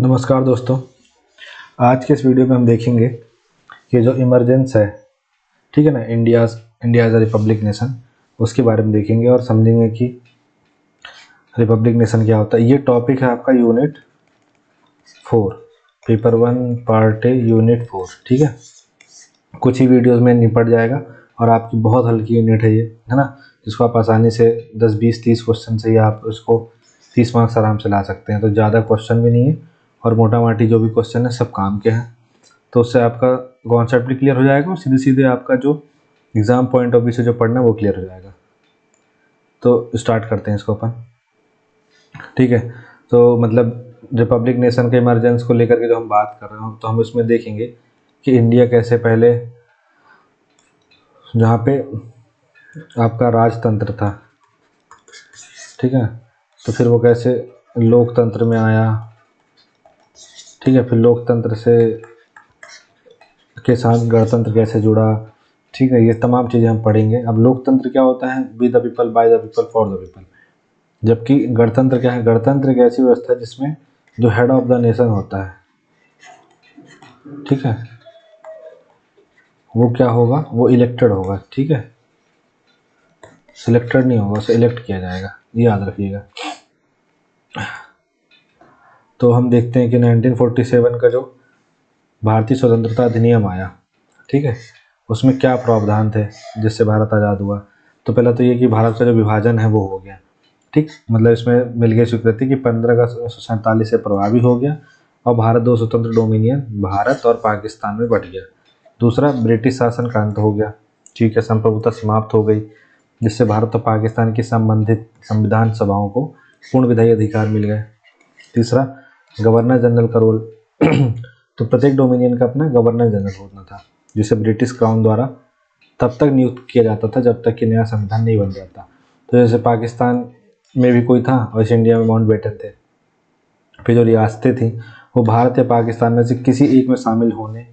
नमस्कार दोस्तों। आज के इस वीडियो में हम देखेंगे कि जो इमरजेंस है, ठीक है ना, India as a republic nation, उसके बारे में देखेंगे और समझेंगे कि रिपब्लिक नेशन क्या होता है। ये टॉपिक है आपका unit 4, paper 1 part a unit 4, ठीक है। कुछ ही वीडियोस में निपट जाएगा और आपकी बहुत हल्की यूनिट है ये, है ना, जिसको आप आसानी से 10 20 30 क्वेश्चन से ही आप उसको 30 मार्क्स आराम से ला सकते हैं। तो ज़्यादा क्वेश्चन भी नहीं है और मोटा माटी जो भी क्वेश्चन है सब काम के हैं, तो उससे आपका कॉन्सेप्ट भी क्लियर हो जाएगा और सीधे सीधे आपका जो एग्ज़ाम पॉइंट ऑफ व्यू से जो पढ़ना है वो क्लियर हो जाएगा। तो स्टार्ट करते हैं इसको अपन, ठीक है। तो मतलब रिपब्लिक नेशन के इमरजेंस को लेकर के जो हम बात कर रहे हो, तो हम इसमें देखेंगे कि इंडिया कैसे पहले जहाँ पे आपका राजतंत्र था, ठीक है, तो फिर वो कैसे लोकतंत्र में आया, ठीक है, फिर लोकतंत्र से के साथ गणतंत्र कैसे जुड़ा, ठीक है, ये तमाम चीज़ें हम पढ़ेंगे। अब लोकतंत्र क्या होता है? With the people, by the people, for the people. जबकि गणतंत्र क्या है? गणतंत्र एक ऐसी व्यवस्था है जिसमें जो हेड ऑफ द नेशन होता है, ठीक है, वो क्या होगा? वो इलेक्टेड होगा, ठीक है, सिलेक्टेड नहीं होगा, उसे इलेक्ट किया जाएगा, ये याद रखिएगा। तो हम देखते हैं कि 1947 का जो भारतीय स्वतंत्रता अधिनियम आया, ठीक है, उसमें क्या प्रावधान थे जिससे भारत आज़ाद हुआ। तो पहला तो ये कि भारत का जो विभाजन है वो हो गया, ठीक, मतलब इसमें मिल गई स्वीकृति कि 15 अगस्त 1947 से प्रभावी हो गया और भारत दो स्वतंत्र डोमिनियन भारत और पाकिस्तान में बंट गया। दूसरा, ब्रिटिश शासन का अंत हो गया, ठीक है, संप्रभुता समाप्त हो गई, जिससे भारत और पाकिस्तान की संबंधित संविधान सभाओं को पूर्ण विधायी अधिकार मिल गए। तीसरा, गवर्नर जनरल का रोल तो प्रत्येक डोमिनियन का अपना गवर्नर जनरल होना था, जिसे ब्रिटिश क्राउन द्वारा तब तक नियुक्त किया जाता था जब तक कि नया संविधान नहीं बन जाता। तो जैसे पाकिस्तान में भी कोई था और इस इंडिया में माउंटबेटन थे। फिर जो रियासतें थी वो भारत या पाकिस्तान में से किसी एक में शामिल होने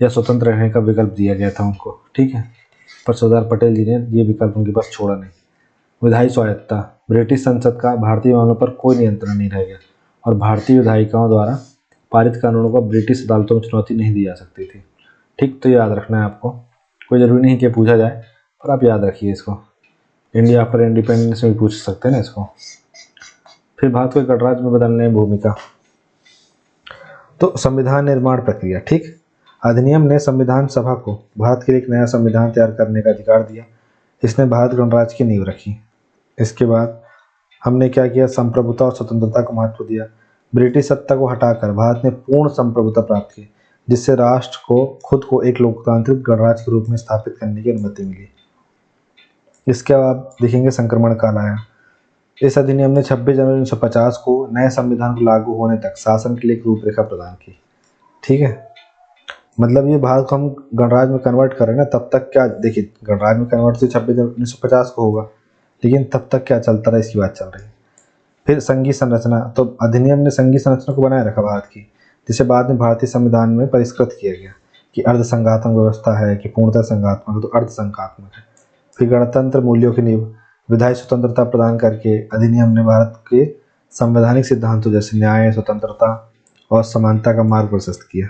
या स्वतंत्र रहने का विकल्प दिया गया था उनको, ठीक है, पर सरदार पटेल जी ने ये विकल्प उनके पास छोड़ा नहीं। विधायी स्वायत्तता, ब्रिटिश संसद का भारतीय मामलों पर कोई नियंत्रण नहीं रह गया और भारतीय विधायिकाओं द्वारा पारित कानूनों को ब्रिटिश अदालतों में चुनौती नहीं दी जा सकती थी, ठीक। तो याद रखना है आपको, कोई ज़रूरी नहीं कि पूछा जाए, पर आप याद रखिए इसको। इंडिया आफ्टर इंडिपेंडेंस में भी पूछ सकते हैं ना इसको। फिर भारत को एक गणराज्य में बदलने में भूमिका, तो संविधान निर्माण प्रक्रिया, ठीक, अधिनियम ने संविधान सभा को भारत के लिए एक नया संविधान तैयार करने का अधिकार दिया। इसने भारत गणराज्य की नींव रखी। इसके बाद हमने क्या किया? संप्रभुता और स्वतंत्रता को महत्व दिया। ब्रिटिश सत्ता को हटाकर भारत ने पूर्ण संप्रभुता प्राप्त की, जिससे राष्ट्र को खुद को एक लोकतांत्रिक गणराज्य के रूप में स्थापित करने की अनुमति मिली। इसके बाद देखेंगे संक्रमण काल आया। इस अधिनियम ने 26 जनवरी 1950 को नए संविधान को लागू होने तक शासन के लिए एक रूपरेखा प्रदान की, ठीक है। मतलब ये भारत को हम गणराज्य में कन्वर्ट कर रहे हैं ना, तब तक क्या, देखिए, गणराज्य में कन्वर्ट तो 26 जनवरी 1950 को होगा, लेकिन तब तक क्या चलता रहा इसकी बात चल रही है। फिर संघीय संरचना, तो अधिनियम ने संघीय संरचना को बनाए रखा भारत की, जिसे बाद में भारतीय संविधान में परिष्कृत किया गया कि अर्ध संघात्मक व्यवस्था है कि पूर्णतः संघात्मक है, तो अर्ध संघात्मक है। फिर गणतंत्र मूल्यों की नींव, विधायी स्वतंत्रता प्रदान करके अधिनियम ने भारत के संवैधानिक सिद्धांतों जैसे न्याय, स्वतंत्रता और समानता का मार्ग प्रशस्त किया।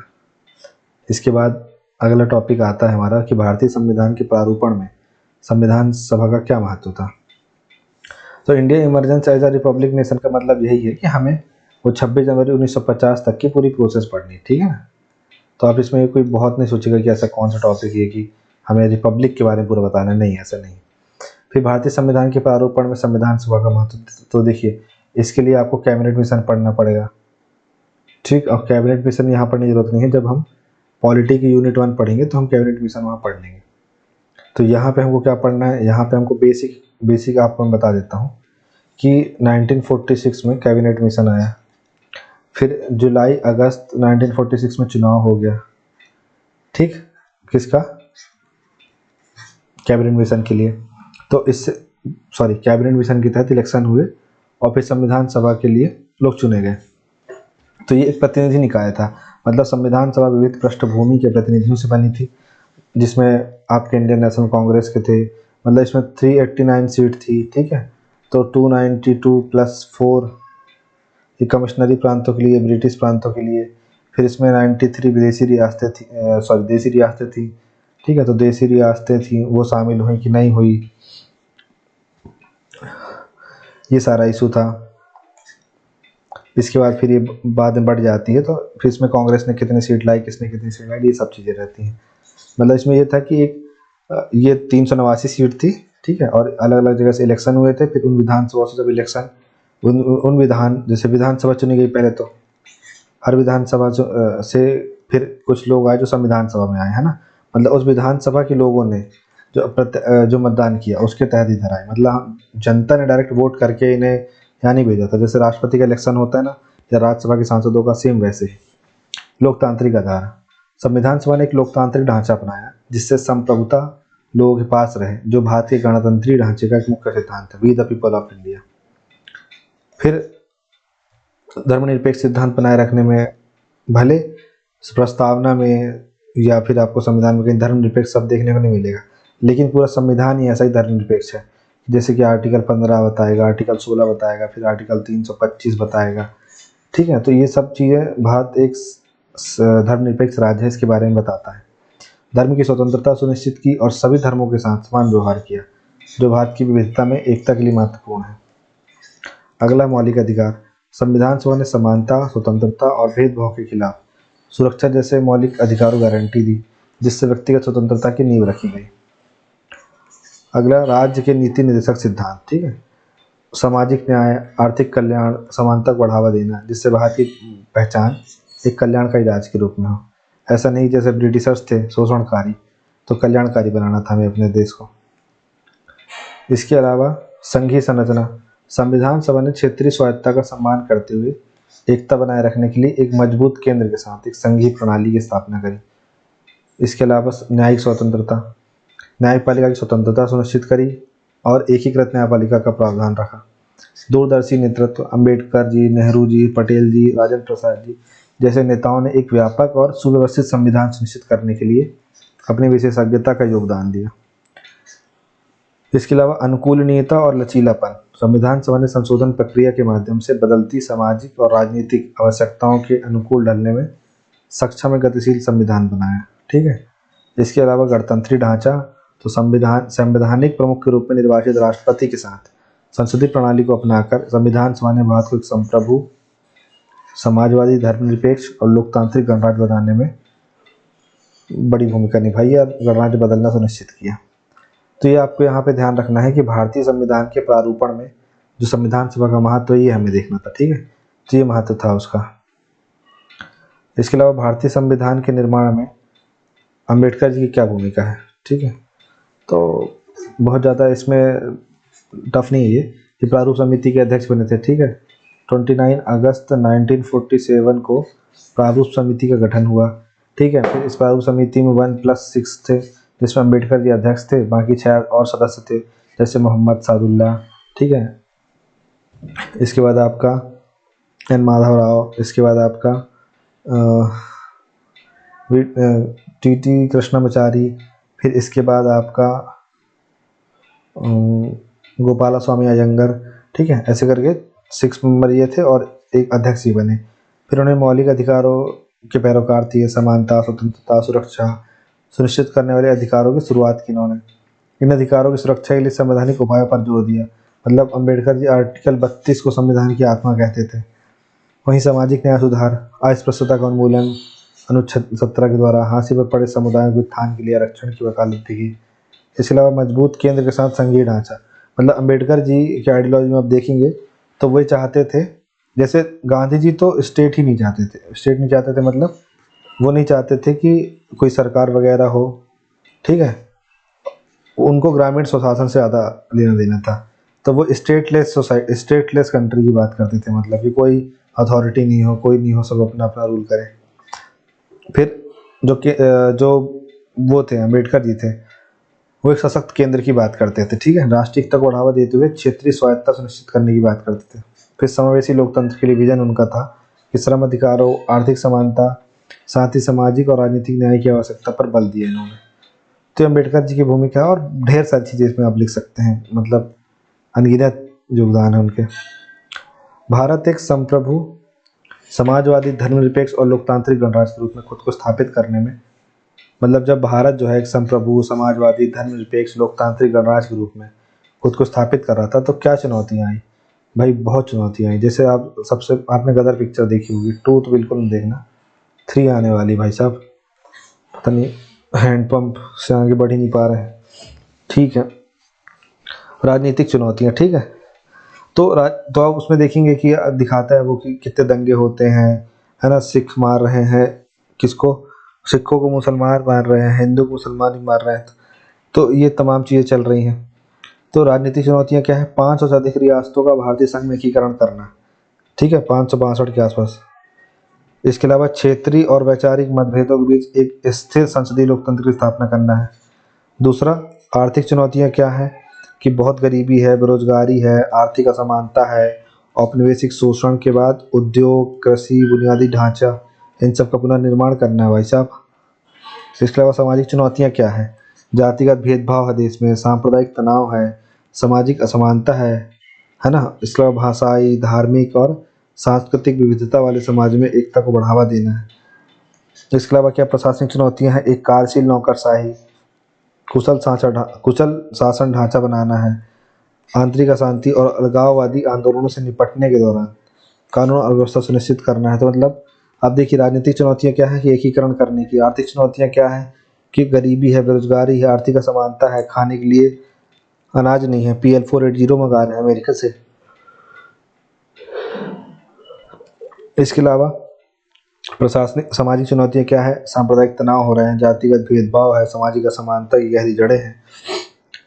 इसके बाद अगला टॉपिक आता है हमारा कि भारतीय संविधान के प्रारूपण में संविधान सभा का क्या महत्व था। तो India emergence as a republic nation का मतलब यही है कि हमें वो 26 जनवरी 1950 तक की पूरी प्रोसेस पढ़नी है, ठीक है ना। तो आप इसमें कोई बहुत नहीं सोचेगा कि ऐसा कौन सा टॉपिक है कि हमें रिपब्लिक के बारे में पूरा बताना है, नहीं, ऐसा नहीं। फिर भारतीय संविधान के प्रारूपण में संविधान सभा का महत्व, तो देखिए, इसके लिए आपको कैबिनेट मिशन पढ़ना पड़ेगा, ठीक। और कैबिनेट मिशन यहाँ पढ़ने की जरूरत नहीं है, जब हम पॉलिटी की यूनिट 1 पढ़ेंगे तो हम कैबिनेट मिशन वहाँ पढ़ लेंगे। तो यहाँ पे हमको क्या पढ़ना है? यहाँ पे हमको बेसिक आपको मैं बता देता हूँ कि 1946 में कैबिनेट मिशन आया। फिर जुलाई अगस्त 1946 में चुनाव हो गया, ठीक, किसका? कैबिनेट मिशन के लिए। तो इससे कैबिनेट मिशन के तहत इलेक्शन हुए और फिर संविधान सभा के लिए लोग चुने गए। तो ये एक प्रतिनिधि निकाय था, मतलब संविधान सभा विविध पृष्ठभूमि के प्रतिनिधियों से बनी थी, जिसमें आपके इंडियन नेशनल कांग्रेस के थे, मतलब इसमें 389 सीट थी, ठीक है। तो 292 + 4 ये कमिश्नरी प्रांतों के लिए, ब्रिटिश प्रांतों के लिए। फिर इसमें 93 विदेशी रियासतें थी, सॉरी देसी रियासतें थी, ठीक है। तो देसी रियासतें थी वो शामिल हुई कि नहीं हुई, ये सारा इशू था। इसके बाद फिर ये बाद में बढ़ जाती है, तो फिर इसमें कांग्रेस ने कितनी सीट लाई, किसने कितनी सीट लाई, ये सब चीज़ें रहती हैं। मतलब इसमें ये था कि एक ये 389 सीट थी, ठीक है। और अलग अलग जगह से इलेक्शन हुए थे। फिर उन विधानसभा से जब इलेक्शन उन विधान जैसे विधानसभा चुनी गई पहले, तो हर विधानसभा से फिर कुछ लोग आए जो संविधान सभा में आए, है ना। मतलब उस विधानसभा के लोगों ने जो मतदान किया उसके तहत इधर आए। मतलब जनता ने डायरेक्ट वोट करके इन्हें यहाँ नहीं भेजा था। जैसे राष्ट्रपति का इलेक्शन होता है ना, या राज्यसभा के सांसदों का, सेम वैसे ही लोकतांत्रिक आधार। संविधान सभा ने एक लोकतांत्रिक ढांचा अपनाया जिससे संप्रभुता लोगों के पास रहे, जो भारतीय गणतंत्रीय ढांचे का एक मुख्य सिद्धांत है, we the people of India. फिर धर्मनिरपेक्ष सिद्धांत बनाए रखने में, भले प्रस्तावना में या फिर आपको संविधान में कहीं धर्मनिरपेक्ष शब्द देखने को नहीं मिलेगा, लेकिन पूरा संविधान ही ऐसा ही धर्मनिरपेक्ष है। जैसे कि आर्टिकल 15 बताएगा, आर्टिकल 16 बताएगा, फिर आर्टिकल 325 बताएगा, ठीक है। तो ये सब चीज़ें भारत एक धर्मनिरपेक्ष राज्य है, इसके बारे में बताता है। धर्म की स्वतंत्रता सुनिश्चित की और सभी धर्मों के साथ समान व्यवहार किया, जो भारत की विविधता में एकता के लिए महत्वपूर्ण है। अगला, मौलिक अधिकार। संविधान सभा ने समानता, स्वतंत्रता और भेदभाव के खिलाफ सुरक्षा जैसे मौलिक अधिकारों गारंटी दी, जिससे व्यक्तिगत स्वतंत्रता की नींव रखी गई। अगला, राज्य के नीति निर्देशक सिद्धांत, ठीक है। सामाजिक न्याय, आर्थिक कल्याण, समानता को बढ़ावा देना, जिससे भारत की पहचान एक कल्याणकारी राज्य के रूप में हो। ऐसा नहीं जैसे ब्रिटिशर्स थे शोषणकारी, तो कल्याणकारी बनाना था हमें अपने देश को। इसके अलावा संघीय संरचना। संविधान सभा ने क्षेत्रीय स्वायत्तता का सम्मान करते हुए एकता बनाए रखने के लिए एक मजबूत केंद्र के साथ एक संघीय प्रणाली की स्थापना करी। इसके अलावा न्यायिक स्वतंत्रता, न्यायपालिका की स्वतंत्रता सुनिश्चित करी और एकीकृत न्यायपालिका का प्रावधान रखा। दूरदर्शी नेतृत्व, अंबेडकर जी, नेहरू जी, पटेल जी, राजेंद्र प्रसाद जी जैसे नेताओं ने एक व्यापक और सुव्यवस्थित संविधान सुनिश्चित करने के लिए अपनी विशेषज्ञता का योगदान दिया। इसके अलावा अनुकूलनीयता और लचीलापन। संविधान सभा ने संशोधन प्रक्रिया के माध्यम से बदलती सामाजिक और राजनीतिक आवश्यकताओं के अनुकूल ढलने में सक्षम गतिशील संविधान बनाया, ठीक है। इसके अलावा गणतंत्रीय ढांचा, तो संवैधानिक प्रमुख के रूप में निर्वाचित राष्ट्रपति के साथ संसदीय प्रणाली को अपनाकर संविधान सभा ने भारत को एक संप्रभु, समाजवादी, धर्मनिरपेक्ष और लोकतांत्रिक गणराज्य बनाने में बड़ी भूमिका निभाई और गणराज्य बदलना सुनिश्चित किया। तो ये आपको यहाँ पे ध्यान रखना है कि भारतीय संविधान के प्रारूपण में जो संविधान सभा का महत्व, ये हमें देखना था, ठीक है। तो ये महत्व था उसका। इसके अलावा भारतीय संविधान के निर्माण में अंबेडकर जी की क्या भूमिका है, ठीक है। तो बहुत ज़्यादा इसमें टफ नहीं है ये प्रारूप समिति के अध्यक्ष बने थे, ठीक है। 29 अगस्त 1947 को प्रारूप समिति का गठन हुआ, ठीक है। फिर इस प्रारूप समिति में 1+6 थे, जिसमें अंबेडकर जी अध्यक्ष थे, बाकी 6 और सदस्य थे, जैसे मोहम्मद सादुल्ला, ठीक है। इसके बाद आपका एन माधव राव, इसके बाद आपका टी कृष्णमाचारी, फिर इसके बाद आपका गोपाला स्वामी अयंगर, ठीक है। ऐसे करके 6 मेंबर ये थे और एक अध्यक्ष ही बने। फिर उन्हें मौलिक अधिकारों के पैरोकार थे, समानता, स्वतंत्रता, सुरक्षा सुनिश्चित करने वाले अधिकारों की शुरुआत की इन्होंने। इन अधिकारों की सुरक्षा के लिए संवैधानिक उपायों पर जोर दिया। मतलब अंबेडकर जी आर्टिकल 32 को संविधान की आत्मा कहते थे। वहीं सामाजिक न्याय, सुधार, अस्पृश्यता का उन्मूलन, अनुच्छेद 17 के द्वारा हाशिए पर पड़े समुदायों के उत्थान के लिए आरक्षण की वकालत की। इसके अलावा मजबूत केंद्र के साथ संघीय ढांचा। मतलब अंबेडकर जी की आइडियोलॉजी में आप देखेंगे तो वही चाहते थे, जैसे गांधी जी तो स्टेट ही नहीं चाहते थे। स्टेट नहीं चाहते थे मतलब वो नहीं चाहते थे कि कोई सरकार वगैरह हो, ठीक है। उनको ग्रामीण स्वशासन से ज़्यादा लेना देना था। तो वो स्टेटलेस कंट्री की बात करते थे, मतलब कि कोई अथॉरिटी नहीं हो, कोई नहीं हो, सब अपना अपना रूल करे। फिर जो वो थे अम्बेडकर जी थे, वो एक सशक्त केंद्र की बात करते थे, ठीक है। राष्ट्रीय एकता को बढ़ावा देते हुए क्षेत्रीय स्वायत्तता सुनिश्चित करने की बात करते थे। फिर समावेशी लोकतंत्र के लिए विजन उनका था कि श्रम अधिकारों, आर्थिक समानता, साथ ही सामाजिक और राजनीतिक न्याय की आवश्यकता पर बल दिया इन्होंने। तो अम्बेडकर जी की भूमिका है और ढेर सारी चीज़ें इसमें आप लिख सकते हैं, मतलब अनगिनत योगदान है उनके। भारत एक संप्रभु समाजवादी धर्मनिरपेक्ष और लोकतांत्रिक गणराज्य के रूप में खुद को स्थापित करने में, मतलब जब भारत जो है एक संप्रभु समाजवादी धर्मनिरपेक्ष लोकतांत्रिक गणराज्य के रूप में खुद को स्थापित कर रहा था, तो क्या चुनौतियां आई भाई? बहुत चुनौतियां आई। जैसे आप सबसे आपने गदर पिक्चर देखी होगी, 2 तो बिल्कुल नहीं देखना, 3 आने वाली भाई साहब, पता नहीं हैंडपंप से आगे बढ़ ही नहीं पा रहे हैं। ठीक है, राजनीतिक चुनौतियां, ठीक है। तो आप उसमें देखेंगे कि दिखाता है वो कि कितने दंगे होते हैं, है ना, सिख मार रहे हैं किसको, सिखों को मुसलमान मार रहे हैं, हिंदू को मुसलमान ही मार रहे हैं। तो ये तमाम चीज़ें चल रही हैं। तो राजनीतिक चुनौतियां क्या है? 500 से अधिक रियासतों का भारतीय संघ में एकीकरण करना, ठीक है, 562 के आसपास। इसके अलावा क्षेत्रीय और वैचारिक मतभेदों के बीच एक स्थिर संसदीय लोकतंत्र की स्थापना करना है। दूसरा, आर्थिक चुनौतियां क्या है कि बहुत गरीबी है, बेरोजगारी है, आर्थिक असमानता है, औपनिवेशिक शोषण के बाद उद्योग, कृषि, बुनियादी ढांचा, इन सब का पुनर्निर्माण करना है भाई साहब। इसके अलावा सामाजिक चुनौतियां क्या है? जातिगत भेदभाव है देश में, सांप्रदायिक तनाव है, सामाजिक असमानता है ना। इसके अलावा भाषाई, धार्मिक और सांस्कृतिक विविधता वाले समाज में एकता को बढ़ावा देना है। इसके अलावा क्या प्रशासनिक चुनौतियां हैं? एक कार्यशील नौकरशाही, कुशल शासन ढांचा बनाना है, आंतरिक अशांति और अलगाववादी आंदोलनों से निपटने के दौरान कानून और व्यवस्था सुनिश्चित करना है। तो मतलब अब देखिए, राजनीतिक चुनौतियां क्या है कि एकीकरण करने की। आर्थिक चुनौतियां क्या है कि गरीबी है, बेरोजगारी है, आर्थिक असमानता है, खाने के लिए अनाज नहीं है, PL 480 मंगा रहे हैं अमेरिका से। इसके अलावा प्रशासनिक सामाजिक चुनौतियां क्या है? सांप्रदायिक तनाव हो रहे हैं, जातिगत भेदभाव है, सामाजिक असमानता की गहरी जड़ें हैं।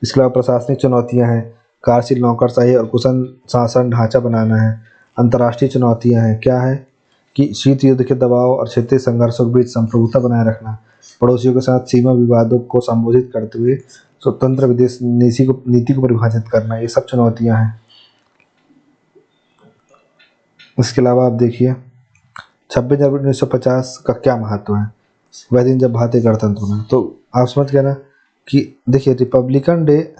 इसके अलावा प्रशासनिक चुनौतियां हैं, कार्यशील नौकरशाही और कुशल शासन ढांचा बनाना है। अंतर्राष्ट्रीय चुनौतियां हैं, क्या है कि शीत युद्ध के दबाव और क्षेत्रीय संघर्षों के बीच संप्रभुता बनाए रखना, पड़ोसियों के साथ सीमा विवादों को संबोधित करते हुए स्वतंत्र विदेश नीति को परिभाषित करना, ये सब चुनौतियां हैं। इसके अलावा आप देखिए 26 जनवरी 1950 का क्या महत्व है? वह दिन जब भारतीय गणतंत्र बना। तो आप समझ गए ना कि देखिए, Republican day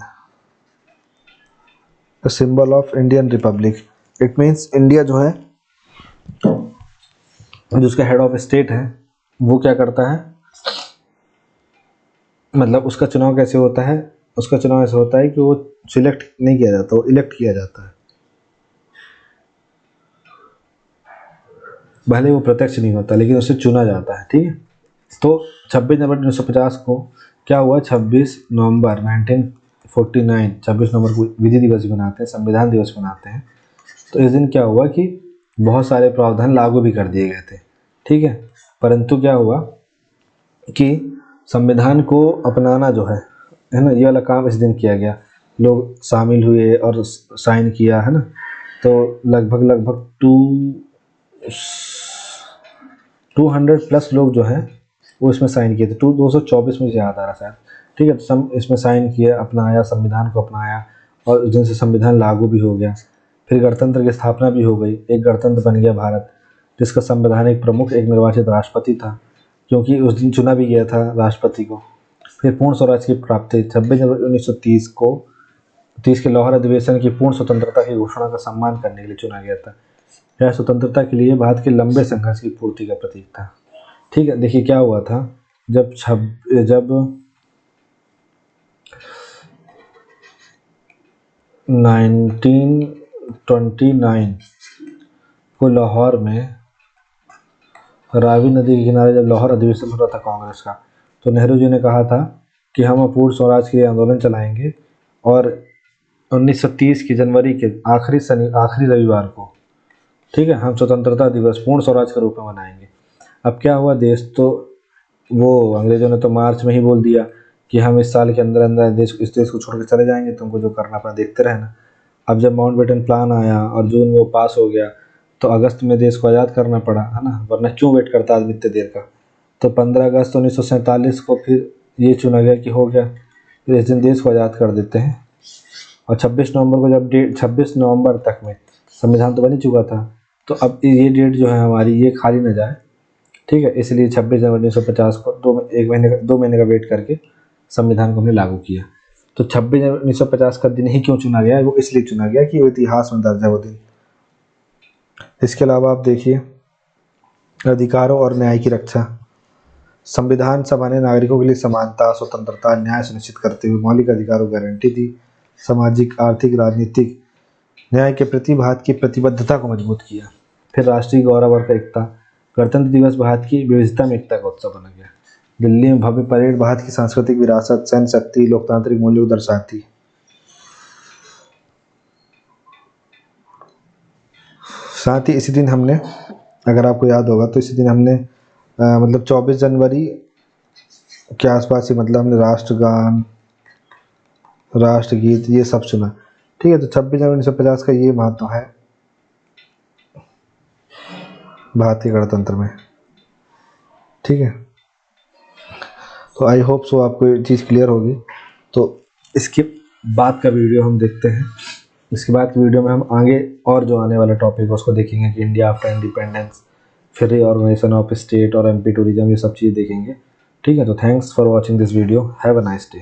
symbol of Indian Republic, it means India जो है, जो उसका हेड ऑफ स्टेट है, वो क्या करता है, मतलब उसका चुनाव कैसे होता है? उसका चुनाव ऐसा होता है कि वो सिलेक्ट नहीं किया जाता, वो इलेक्ट किया जाता है। भले वो प्रत्यक्ष नहीं होता, लेकिन उससे चुना जाता है, ठीक है। तो 26 जनवरी 1950 को क्या हुआ? 26 नवंबर 1949, 26 नवंबर को विधि दिवस बनाते हैं, संविधान दिवस बनाते हैं। तो इस दिन क्या हुआ कि बहुत सारे प्रावधान लागू भी कर दिए गए थे, ठीक है। परंतु क्या हुआ कि संविधान को अपनाना जो है ना, ये वाला काम इस दिन किया गया। लोग शामिल हुए और साइन किया, है ना। तो लगभग 200+ लोग जो हैं वो इसमें साइन किए थे। 224 मुझे याद आ रहा शायद, ठीक है। तो सब इसमें साइन किए, अपनाया, संविधान को अपनाया, और उस दिन से संविधान लागू भी हो गया। फिर गणतंत्र की स्थापना भी हो गई, एक गणतंत्र बन गया भारत, जिसका संवैधानिक प्रमुख एक निर्वाचित राष्ट्रपति था, क्योंकि उस दिन चुना भी गया था राष्ट्रपति को। फिर पूर्ण स्वराज की प्राप्ति 26 जनवरी 1930 को 30 के लाहौर अधिवेशन की पूर्ण स्वतंत्रता की घोषणा का सम्मान करने के लिए चुना गया था। यह स्वतंत्रता के लिए भारत के लंबे संघर्ष की पूर्ति का प्रतीक था, ठीक है। देखिए क्या हुआ था, जब 1929 को लाहौर में रावी नदी के किनारे जब लाहौर अधिवेशन हो रहा था कांग्रेस का, तो नेहरू जी ने कहा था कि हम अपूर्ण स्वराज के लिए आंदोलन चलाएंगे, और 1930 की जनवरी के आखिरी रविवार को, ठीक है, हम स्वतंत्रता दिवस पूर्ण स्वराज के रूप में मनाएंगे। अब क्या हुआ, देश तो वो अंग्रेजों ने तो मार्च में ही बोल दिया कि हम इस साल के अंदर अंदर इस देश को छोड़ के चले जाएंगे, तुमको जो करना पड़ा देखते रहना। अब जब माउंटबेटन प्लान आया और जून में वो पास हो गया, तो अगस्त में देश को आज़ाद करना पड़ा, है ना, वरना क्यों वेट करता आदमी इतने देर का। तो 15 अगस्त 1947 को फिर ये चुना गया कि हो गया, फिर इस दिन देश को आज़ाद कर देते हैं। और 26 नवंबर को जब 26 नवंबर तक में संविधान तो बन ही चुका था, तो अब ये डेट जो है हमारी, ये खाली ना जाए, ठीक है। इसलिए 26 जनवरी 1950 को 2 महीने का वेट करके संविधान को हमने लागू किया। तो 26 जनवरी 1950 का दिन ही क्यों चुना गया? वो इसलिए चुना गया कि वो इतिहास में दर्ज है वो दिन। इसके अलावा आप देखिए अधिकारों और न्याय की रक्षा। संविधान सभा ने नागरिकों के लिए समानता, स्वतंत्रता, न्याय सुनिश्चित करते हुए मौलिक अधिकारों को गारंटी दी। सामाजिक, आर्थिक, राजनीतिक न्याय के प्रति भारत की प्रतिबद्धता को मजबूत किया। फिर राष्ट्रीय गौरव और एकता। गणतंत्र दिवस भारत की विविधता में एकता का उत्सव बना गया। दिल्ली में भव्य परेड भारत की सांस्कृतिक विरासत, सैन्य शक्ति, लोकतांत्रिक मूल्यों को दर्शाती। साथ ही इसी दिन हमने, अगर आपको याद होगा तो इसी दिन हमने मतलब 24 जनवरी के आसपास ही मतलब हमने राष्ट्रगान, राष्ट्रगीत ये सब सुना। ठीक है, तो 26 जनवरी 1950 का ये महत्व है भारतीय गणतंत्र में। ठीक है, तो आई होप सो आपको ये चीज़ क्लियर होगी। तो इसके बाद का वीडियो हम देखते हैं। इसके बाद की वीडियो में हम आगे और जो आने वाला टॉपिक है उसको देखेंगे कि इंडिया आफ्टर इंडिपेंडेंस, फिर रीऑर्गेनाइजेशन ऑफ स्टेट और एमपी टूरिज्म, ये सब चीज़ देखेंगे। ठीक है, तो thanks for watching this video. Have a nice day.